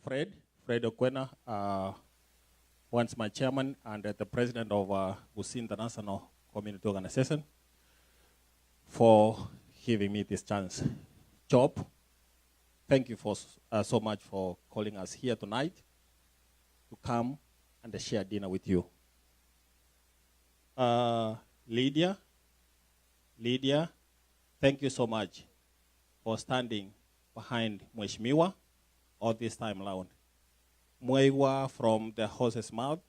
Fred Ogwoka, once my chairman and the president of Busi International Community Organization, for giving me this chance. Job, thank you for so much for calling us here tonight to come and share dinner with you. Lydia, thank you so much for standing behind Mheshimiwa all this time around. Mwewa from the horse's mouth,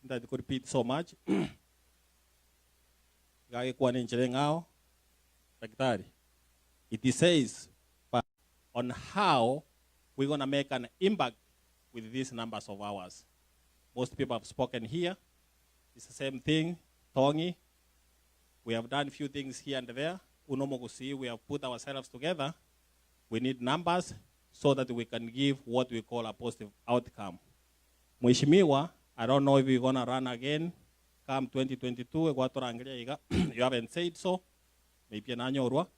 that could repeat so much. It says on how we're going to make an impact with these numbers of hours. Most people have spoken here. It's the same thing. Tongi, we have done a few things here and there. Unomogusi, we have put ourselves together. We need numbers so that we can give what we call a positive outcome. Mheshimiwa, I don't know if we're going to run again come 2022. You haven't said so. Maybe an annual.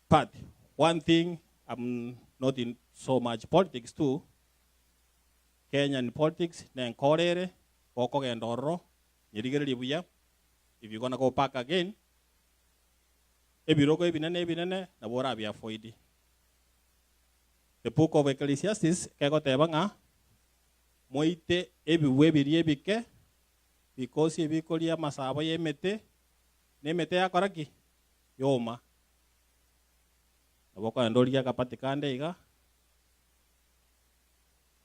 But one thing, I'm not in so much politics too. Kenyan politics, then Korere, Koko and Oro, if you're going to go back again, the book of Ecclesiastes, Moite, Ebi because Ebikolia Masaba Yemete, Nemetea Karaki, Yoma.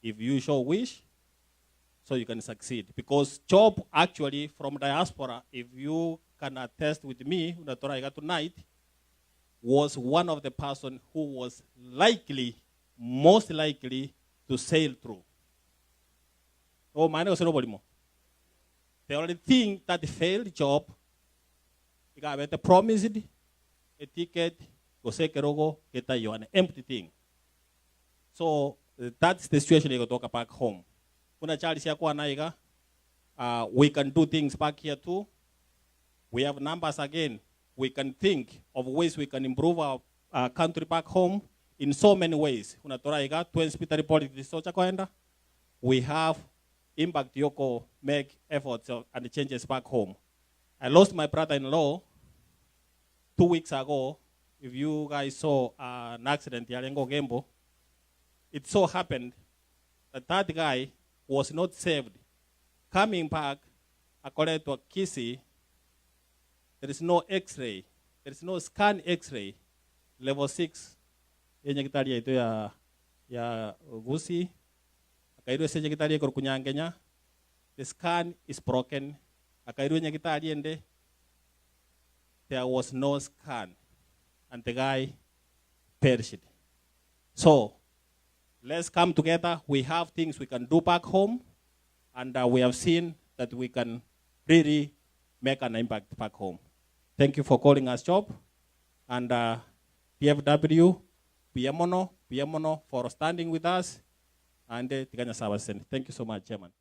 If you show wish, so you can succeed. Because Job actually from diaspora, if you can attest with me, the Torah I got tonight, was one of the person who was likely, most likely to sail through. Oh, mine was nobody more. The only thing that failed Job, he got promised a ticket, get you an empty thing. So that's the situation you talk back home. We can do things back here too. We have numbers again. We can think of ways we can improve our country back home in so many ways. We have impact Yoko make efforts and changes back home. I lost my brother-in-law 2 weeks ago. If you guys saw an accident, Yalengo Gembo, it so happened that that guy was not saved. Coming back, according to Kisi, there is no X-ray. There is no scan X-ray. Level 6. Ya Gusi. The scan is broken. There was no scan. And the guy perished. So, let's come together. We have things we can do back home. And we have seen that we can really make an impact back home. Thank you for calling us, Job. And DFW, Piamono for standing with us. And thank you so much, Chairman.